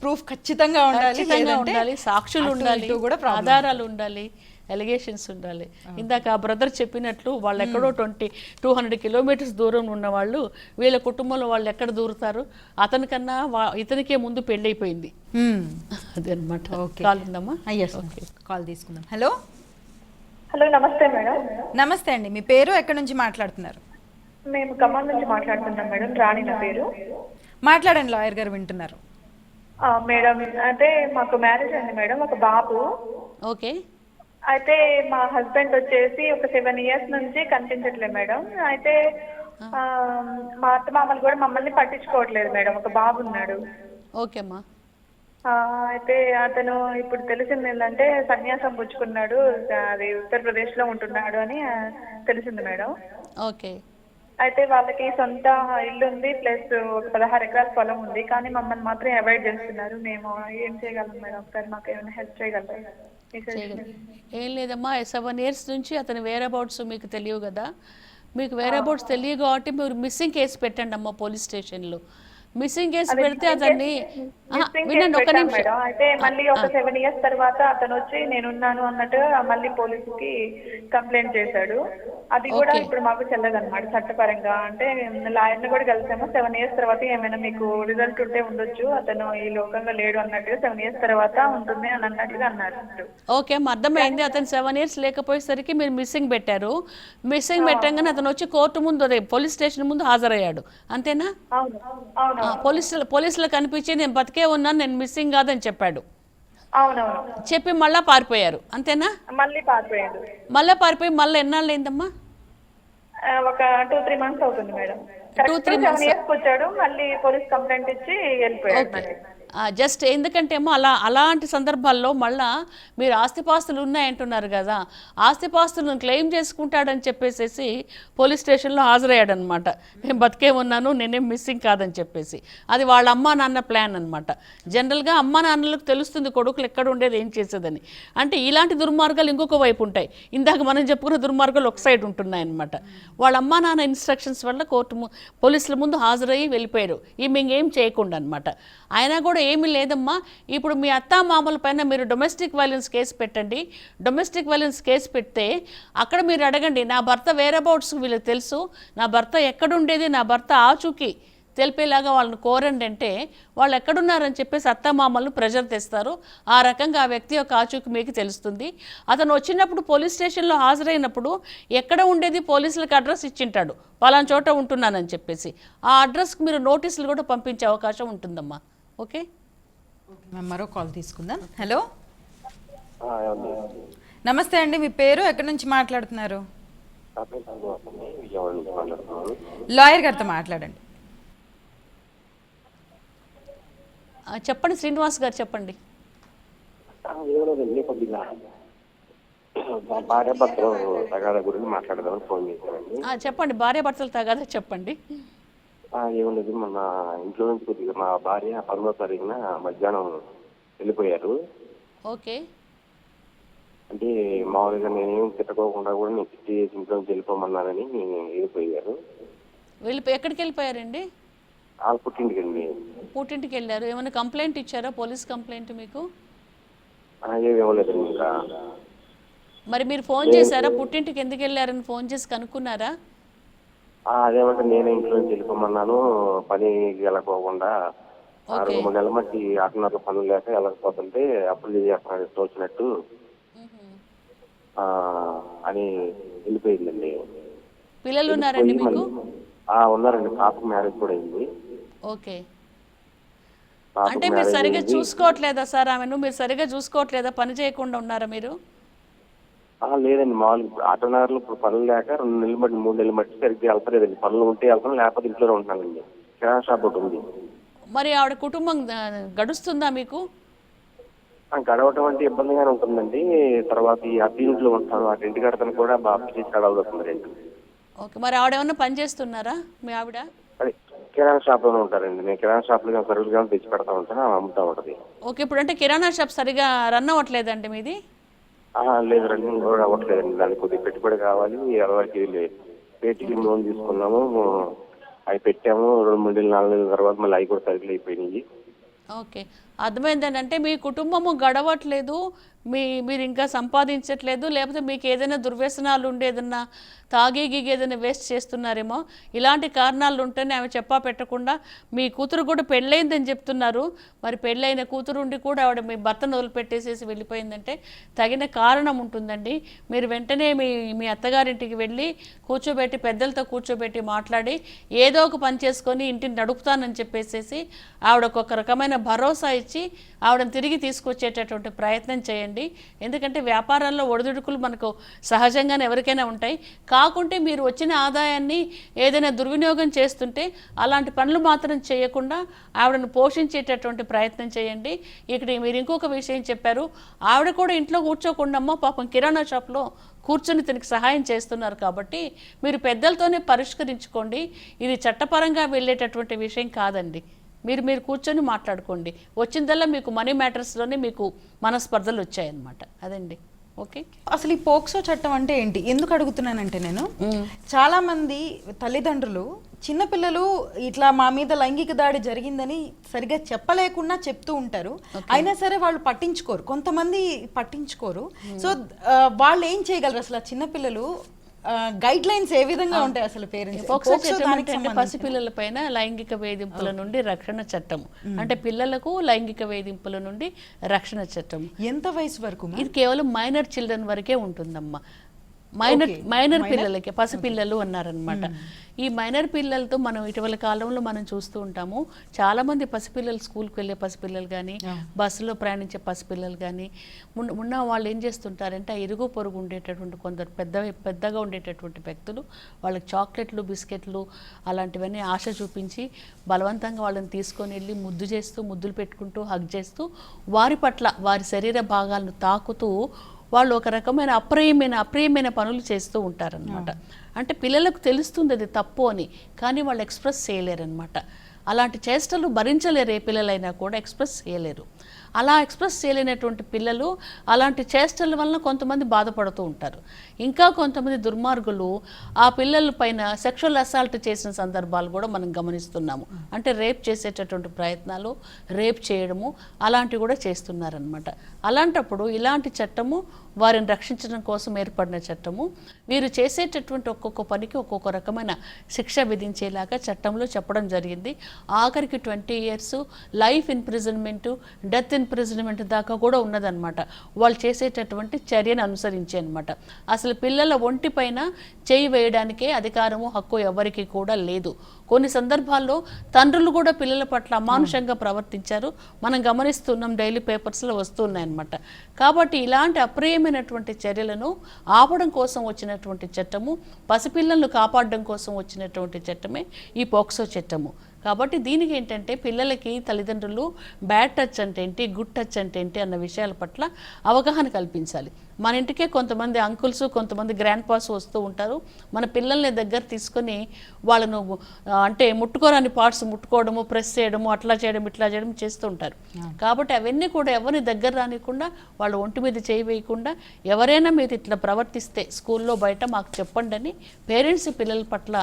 ప్రూఫ్ ఖచ్చితంగా ఉండాలి, సాక్షులు ఉండాలి, ఆధారాలు ఉండాలి, ఎలిగేషన్స్ ఉండాలి. ఇందాక ఆ బ్రదర్ చెప్పినట్లు వాళ్ళు ఎక్కడో 200 కిలోమీటర్స్ దూరం ఉన్న వాళ్ళు, వీళ్ళ కుటుంబంలో వాళ్ళు ఎక్కడ దూరుతారు, అతనికన్నా ఇతనికే ముందు పెళ్ళి అయిపోయింది. అదే అనమాట. కాల్ ఉందమ్మా, కాల్ తీసుకుందాం. హలో హలో, నమస్తే మేడం. నమస్తే అండి, మీ పేరు, ఎక్కడి నుంచి మాట్లాడుతున్నారు? మేము ఖమ్మం నుంచి మాట్లాడుతున్నాం మేడం, రాణి నా పేరు. మాట్లాడండి, లాయర్ గారు వింటున్నారు. మేడం, అయితే మాకు మ్యారేజ్ అయింది మేడం, ఒక బాబు. ఓకే. అయితే మా హస్బెండ్ వచ్చేసి ఒక 7 years నుంచి కనిపించట్లేదు మేడం. అయితే మా అత్త మామలు కూడా మమ్మల్ని పట్టించుకోవట్లేదు మేడం, ఒక బాబు ఉన్నాడు. ఓకేమ్మా. అయితే అతను ఇప్పుడు తెలిసింది ఏంటంటే సన్యాసం పుచ్చుకున్నాడు, అది ఉత్తరప్రదేశ్ లో ఉంటున్నాడు అని తెలిసింది మేడం. ఓకే. అయితే వాళ్ళకి సొంత ఇల్లు ఉంది, ప్లస్ ఒక 16 ఎకరాల పొలం ఉంది, కానీ మమ్మల్ని మాత్రం అవాయిడ్ చేస్తున్నారు. మేము ఏం చేయగలం మేడం? ఒకసారి మాకు ఏమైనా హెల్ప్ చేయగలరా? ఏం లేదమ్మా, 7 years నుంచి అతని వేర్ అబౌట్స్ మీకు తెలియవు కదా. మీకు వేర్ అబౌట్స్ తెలియదు కాబట్టి మీరు మిస్సింగ్ కేసు పెట్టండి అమ్మా పోలీస్ స్టేషన్లో. మిస్సింగ్ కేసు పెడితే అతన్ని వినండి ఒక నిమిషం. అయితే మళ్ళీ ఒక 7 years తర్వాత అతను వచ్చి నేనున్నాను అన్నట్టుగా మళ్ళీ పోలీసుకి కంప్లైంట్ చేశాడు. అది కూడా ఇప్పుడు మాకు చెల్లదన్నమాట చట్టపరంగా. అంటే లాయర్ని కూడా కలిసాము. 7 years తర్వాత ఏమైనా మీకు రిజల్ట్ ఉంటే ఉండొచ్చు, అతను ఈ లోకంలో లేడు అన్నట్టుగా 7 years తర్వాత ఉంటుంది అని అన్నట్టుగా అన్నారు. ఓకే, అర్థమైంది. అతను 7 years లేకపోయేసరికి మీరు మిస్సింగ్ పెట్టారు. మిస్సింగ్ పెట్టంగానే అతను వచ్చి కోర్టు ముందు, అదే పోలీస్ స్టేషన్ ముందు హాజరయ్యాడు, అంతేనా? పోలీసులు కనిపించి నేను బతికే ఉన్నాను, నేను మిస్సింగ్ కాదని చెప్పాడు. చెప్పి మళ్ళా పారిపోయారు, అంతేనా? మళ్ళీ పారిపోయి మళ్ళీ ఎన్నాళ్ళు అయిందమ్మా? ఒక 2-3 months అవుతుంది మేడం. 2-3 months వచ్చాడు, మళ్ళీ పోలీస్ కంప్లైంట్ ఇచ్చి వెళ్ళిపోయాడు. జస్ట్ ఎందుకంటే ఏమో అలాంటి సందర్భాల్లో మళ్ళా మీరు ఆస్తిపాస్తులు ఉన్నాయంటున్నారు కదా, ఆస్తిపాస్తులను క్లెయిమ్ చేసుకుంటాడని చెప్పేసి పోలీస్ స్టేషన్లో హాజరయ్యాడనమాట. నేను బతికే ఉన్నాను, నేనేం మిస్సింగ్ కాదని చెప్పేసి. అది వాళ్ళ అమ్మా నాన్న ప్లాన్ అనమాట. జనరల్గా అమ్మా నాన్నలకు తెలుస్తుంది కొడుకులు ఎక్కడ ఉండేది, ఏం చేసేదని. అంటే ఇలాంటి దుర్మార్గాలు ఇంకొక వైపు ఉంటాయి. ఇందాక మనం చెప్పుకున్న దుర్మార్గాలు ఒక సైడ్ ఉంటున్నాయి అనమాట. వాళ్ళ అమ్మా నాన్న ఇన్స్ట్రక్షన్స్ వల్ల పోలీసుల ముందు హాజరయ్యి వెళ్ళిపోయారు, ఈమె ఇంకేం చేయకుండా అనమాట. అయినా కూడా ఏమీ లేదమ్మా, ఇప్పుడు మీ అత్తా మామల పైన మీరు డొమెస్టిక్ వైలెన్స్ కేసు పెట్టండి. డొమెస్టిక్ వైలెన్స్ కేసు పెడితే అక్కడ మీరు అడగండి, నా భర్త వేర్ అబౌట్స్ వీళ్ళకి తెలుసు, నా భర్త ఎక్కడుండేది, నా భర్త ఆచూకీ తెలిపేలాగా వాళ్ళని కోరండి అంటే వాళ్ళు ఎక్కడున్నారని చెప్పేసి అత్తమామలను ప్రెజర్ తెస్తారు. ఆ రకంగా ఆ వ్యక్తి యొక్క ఆచూకీ మీకు తెలుస్తుంది. అతను వచ్చినప్పుడు పోలీస్ స్టేషన్లో హాజరైనప్పుడు ఎక్కడ ఉండేది పోలీసులకు అడ్రస్ ఇచ్చింటాడు, పలానా చోట ఉంటున్నానని చెప్పేసి. ఆ అడ్రస్కి మీరు నోటీసులు కూడా పంపించే అవకాశం ఉంటుందమ్మా. ఓకే, మరో కాల్ తీసుకుందాం. హలో, నమస్తే అండి, మీ పేరు, ఎక్కడి నుంచి మాట్లాడుతున్నారు? నా పేరు శ్రీనివాస్ అండి, విజయవాడ నుంచి మాట్లాడుతున్నాను. లాయర్ గారితో మాట్లాడండి. చెప్పండి శ్రీనివాస్ గారు, చెప్పండి. ఏమలేదండి, కొద్దిగా భార్య భర్తలు తగాదా గురించి మాట్లాడదామని ఫోన్ చేశానండి. చెప్పండి, భార్యాభర్తలు తగాదా చెప్పండి. ఏమలేదు, మన ఇంట్లో నుంచి కొద్దిగా మా భార్య 10వ తారీఖున మధ్యాహ్నం వెళ్ళిపోయారు. ఓకే. అంటే మామూలుగా నేనేం తిట్టుకోకుండా కూడా నేను తిట్టి ఇంట్లో నుంచి వెళ్ళిపోమన్నానని వెళ్ళిపోయారు. ఎక్కడికి వెళ్ళిపోయారండి? వాళ్ళ పుట్టింటికండి. పుట్టింటికి వెళ్ళారు. ఏమైనా కంప్లైంట్ ఇచ్చారా? పోలీస్ కంప్లైంట్ మీకు? ఏమి ఇవ్వలేదండి ఇంకా. మరి మీరు ఫోన్ చేశారా? పుట్టింటికి ఎందుకు వెళ్ళారని ఫోన్ చేసి కనుక్కున్నారా? అదేమంటే నేనే ఇంట్లో నుంచి వెళ్ళిపోమన్నాను, పనికి వెళ్ళకోకుండా 2-3 నెలల మట్టి ఆటన్నర పనులు లేక వెళ్ళకపోతుంటే అప్పులు చేస్తున్నాడు తోచినట్టు అని వెళ్ళిపోయిందండి. పిల్లలు ఉన్నారండి మీకు? ఉన్నారండి, పాపకు మ్యారేజ్ కూడా అయింది. ఓకే. అంటే మీరు సరిగా చూసుకోవట్లేదా సార్ ఆమెను? మీరు సరిగా చూసుకోవట్లేదా? పని చేయకుండా ఉన్నారా మీరు? లేదండి, మామూలు ఆటోనగర్లో ఇప్పుడు పనులు లేక 2 నెలలు బట్టి 3 నెలలు బట్టి సరిగ్గా వెళ్తలేదండి. పనులు ఉంటే వెళ్తాను, లేకపోతే ఇంట్లోనే ఉంటున్నానండి. కిరాణా షాప్ ఒకటి ఉంది. మరి ఆవిడ కుటుంబం గడుస్తుందా మీకు? గడవటం అంటే ఇబ్బందిగానే ఉంటుందండి. తర్వాత ఈ అద్దె ఇంట్లో ఉంటాను, అటు ఇంటి కడతాను కూడా బాగా చేసి గడవవుతుంది రెంట్. ఓకే. మరి ఆవిడ ఏమన్నా పని చేస్తున్నారా మీ ఆవిడ? అదే కిరాణా షాప్ లోనే ఉంటారండి. నేను కిరాణా షాప్ లో సరుకులు కానీ తెచ్చి పెడతా ఉంటాను, అమ్ముతా ఉంటది. ఓకే. ఇప్పుడు అంటే కిరాణా షాప్ సరిగా రన్ అవ్వట్లేదండి మీది? లేదు, రన్నింగ్ కూడా అవ్వట్లేదండి. దానికి కొద్దిగా పెట్టుబడి కావాలి. అరవైకి పేటికి లోన్ తీసుకున్నాము, అవి పెట్టాము. 2-3 నెలలు 4 నెలల తర్వాత మళ్ళీ అవి కూడా సరుకులు అయిపోయినాయి. ఓకే. అర్థమైందండి. అంటే మీ కుటుంబము గడవట్లేదు, మీరు ఇంకా సంపాదించట్లేదు, లేకపోతే మీకు ఏదైనా దుర్వ్యసనాలు ఉండి ఏదన్నా తాగి గీగి ఏదైనా వేస్ట్ చేస్తున్నారేమో, ఇలాంటి కారణాలు ఉంటేనే ఆమె చెప్పా పెట్టకుండా మీ కూతురు కూడా పెళ్ళయిందని చెప్తున్నారు. మరి పెళ్ళైన కూతురు ఉండి కూడా ఆవిడ మీ భర్తను వదిలిపెట్టేసేసి వెళ్ళిపోయిందంటే తగిన కారణం ఉంటుందండి. మీరు వెంటనే మీ అత్తగారింటికి వెళ్ళి కూర్చోబెట్టి, పెద్దలతో కూర్చోబెట్టి మాట్లాడి ఏదో ఒక పని చేసుకొని ఇంటిని నడుపుతానని చెప్పేసేసి ఆవిడకు ఒక రకమైన భరోసా ఇచ్చి ఆవిడని తిరిగి తీసుకొచ్చేటటువంటి ప్రయత్నం చేయండి. ఎందుకంటే వ్యాపారాల్లో ఒడిదుడుకులు మనకు సహజంగానే ఎవరికైనా ఉంటాయి. కాకుంటే మీరు వచ్చిన ఆదాయాన్ని ఏదైనా దుర్వినియోగం చేస్తుంటే అలాంటి పనులు మాత్రం చేయకుండా ఆవిడను పోషించేటటువంటి ప్రయత్నం చేయండి. ఇక్కడ మీరు ఇంకొక విషయం చెప్పారు, ఆవిడ కూడా ఇంట్లో కూర్చోకుండా పాపం కిరాణా షాప్లో కూర్చొని తనకి సహాయం చేస్తున్నారు కాబట్టి మీరు పెద్దలతోనే పరిష్కరించుకోండి. ఇది చట్టపరంగా వెళ్ళేటటువంటి విషయం కాదండి. మీరు కూర్చొని మాట్లాడుకోండి. వచ్చిందల్లా మీకు మనీ మ్యాటర్స్లోనే మీకు మనస్పర్ధలు వచ్చాయన్నమాట. అదండి. ఓకే. అసలు ఈ పోక్సో చట్టం అంటే ఏంటి, ఎందుకు అడుగుతున్నానంటే నేను చాలా మంది తల్లిదండ్రులు చిన్నపిల్లలు ఇట్లా మా మీద లైంగిక దాడి జరిగిందని సరిగా చెప్పలేకుండా చెప్తూ ఉంటారు. అయినా సరే వాళ్ళు పట్టించుకోరు, కొంతమంది పట్టించుకోరు. సో వాళ్ళు ఏం చేయగలరు? అసలు ఆ చిన్నపిల్లలు గైడ్ లైన్స్ ఏ విధంగా ఉంటాయి అసలు? పేరెంట్స్ పసిపిల్లల పైన లైంగిక వేధింపుల నుండి రక్షణ చట్టం, అంటే పిల్లలకు లైంగిక వేధింపుల నుండి రక్షణ చట్టం. ఎంత వయసు వరకు? ఇది కేవలం మైనర్ చిల్డ్రన్ వరకే ఉంటుందమ్మా. మైనర్ పిల్లలకి, పసిపిల్లలు అన్నారనమాట. ఈ మైనర్ పిల్లలతో మనం ఇటీవల కాలంలో మనం చూస్తూ ఉంటాము, చాలామంది పసిపిల్లలు, స్కూల్కి వెళ్ళే పసిపిల్లలు కానీ, బస్సులో ప్రయాణించే పసిపిల్లలు కానీ ఉన్న వాళ్ళు ఏం చేస్తుంటారంటే, ఇరుగు పొరుగు ఉండేటటువంటి కొందరు పెద్దగా ఉండేటటువంటి వ్యక్తులు వాళ్ళకి చాక్లెట్లు, బిస్కెట్లు అలాంటివన్నీ ఆశ చూపించి బలవంతంగా వాళ్ళని తీసుకొని వెళ్ళి ముద్దులు పెట్టుకుంటూ, హగ్ చేస్తూ, వారి పట్ల వారి శరీర భాగాలను తాకుతూ వాళ్ళు ఒక రకమైన అప్రియమైన పనులు చేస్తూ ఉంటారనమాట. అంటే పిల్లలకు తెలుస్తుంది అది తప్పు అని, కానీ వాళ్ళు ఎక్స్ప్రెస్ చేయలేరనమాట. అలాంటి చేష్టలు భరించలేరు, ఏ పిల్లలైనా కూడా ఎక్స్ప్రెస్ చేయలేరు. అలా ఎక్స్ప్రెస్ చేయలేనటువంటి పిల్లలు అలాంటి చేష్టల వలన కొంతమంది బాధపడుతూ ఉంటారు. ఇంకా కొంతమంది దుర్మార్గులు ఆ పిల్లల పైన సెక్షువల్ అసాల్ట్ చేసిన సందర్భాలు కూడా మనం గమనిస్తున్నాము. అంటే రేప్ చేసేటటువంటి ప్రయత్నాలు, రేప్ చేయడము అలాంటివి కూడా చేస్తున్నారనమాట. అలాంటప్పుడు ఇలాంటి చట్టము వారిని రక్షించడం కోసం ఏర్పడిన చట్టము. వీరు చేసేటటువంటి ఒక్కొక్క పనికి ఒక్కొక్క రకమైన శిక్ష విధించేలాగా చట్టంలో చెప్పడం జరిగింది. ఆఖరికి 20 years life imprisonment, death in imprisonment దాకా కూడా ఉన్నదన్నమాట వాళ్ళు చేసేటటువంటి చర్యను అనుసరించి అనమాట. అసలు పిల్లల ఒంటిపైన చేయి వేయడానికే అధికారము హక్కు ఎవరికి కూడా లేదు. కొన్ని సందర్భాల్లో తండ్రులు కూడా పిల్లల పట్ల అమానుషంగా ప్రవర్తించారు, మనం గమనిస్తున్నాం, డైలీ పేపర్స్లో వస్తున్నాయన్నమాట. కాబట్టి ఇలాంటి అప్రియమైనటువంటి చర్యలను ఆపడం కోసం వచ్చినటువంటి చట్టము, పసిపిల్లలను కాపాడడం కోసం వచ్చినటువంటి చట్టమే ఈ పోక్సో చట్టము. కాబట్టి దీనికి ఏంటంటే పిల్లలకి తల్లిదండ్రులు బ్యాడ్ టచ్ అంటే ఏంటి, గుడ్ టచ్ అంటే ఏంటి అన్న విషయాల పట్ల అవగాహన కల్పించాలి. మన ఇంటికే కొంతమంది అంకుల్స్, కొంతమంది గ్రాండ్ పాస్ వస్తూ ఉంటారు. మన పిల్లల్ని దగ్గర తీసుకొని వాళ్ళను అంటే ముట్టుకోరాని పార్ట్స్ ముట్టుకోవడము, ప్రెస్ చేయడము, అట్లా చేయడం ఇట్లా చేయడం చేస్తూ ఉంటారు. కాబట్టి అవన్నీ కూడా ఎవరిని దగ్గర రానికుండా, వాళ్ళ ఒంటి మీద చేయి వేయకుండా, ఎవరైనా మీరు ఇట్లా ప్రవర్తిస్తే స్కూల్లో బయట మాకు చెప్పండి అని పేరెంట్స్ పిల్లల పట్ల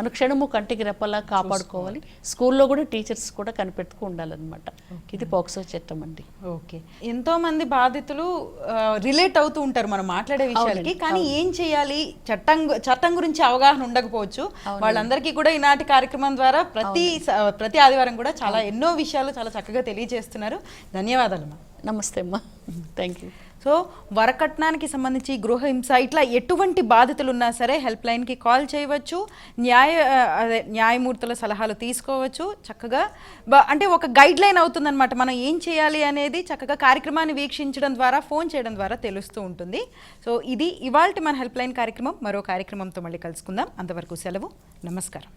అనుక్షణము కంటికి రెప్పలా కాపాడుకోవాలి. స్కూల్లో కూడా టీచర్స్ కూడా కనిపెట్టుకు ఉండాలన్నమాట. ఇది పోక్సో చట్టం అండి. ఓకే, ఎంతో మంది బాధితులు రిలేట్ అవుతూ ఉంటారు మనం మాట్లాడే విషయాలకి, కానీ ఏం చేయాలి, చట్టం గురించి అవగాహన ఉండకపోవచ్చు. వాళ్ళందరికీ కూడా ఈనాటి కార్యక్రమం ద్వారా ప్రతి ఆదివారం కూడా చాలా ఎన్నో విషయాలు చాలా చక్కగా తెలియజేస్తున్నారు. ధన్యవాదాలు. నమస్తే అమ్మా, థ్యాంక్ యూ. సో వరకట్నానికి సంబంధించి గృహహింస ఇట్లా ఎటువంటి బాధితులు ఉన్నా సరే హెల్ప్ లైన్కి కాల్ చేయవచ్చు, న్యాయమూర్తుల సలహాలు తీసుకోవచ్చు. చక్కగా అంటే ఒక గైడ్ లైన్ అవుతుందన్నమాట. మనం ఏం చేయాలి అనేది చక్కగా కార్యక్రమాన్ని వీక్షించడం ద్వారా, ఫోన్ చేయడం ద్వారా తెలుస్తూ ఉంటుంది. సో ఇది ఇవాల్టి మన హెల్ప్ లైన్ కార్యక్రమం. మరో కార్యక్రమంతో మళ్ళీ కలుసుకుందాం. అంతవరకు సెలవు. నమస్కారం.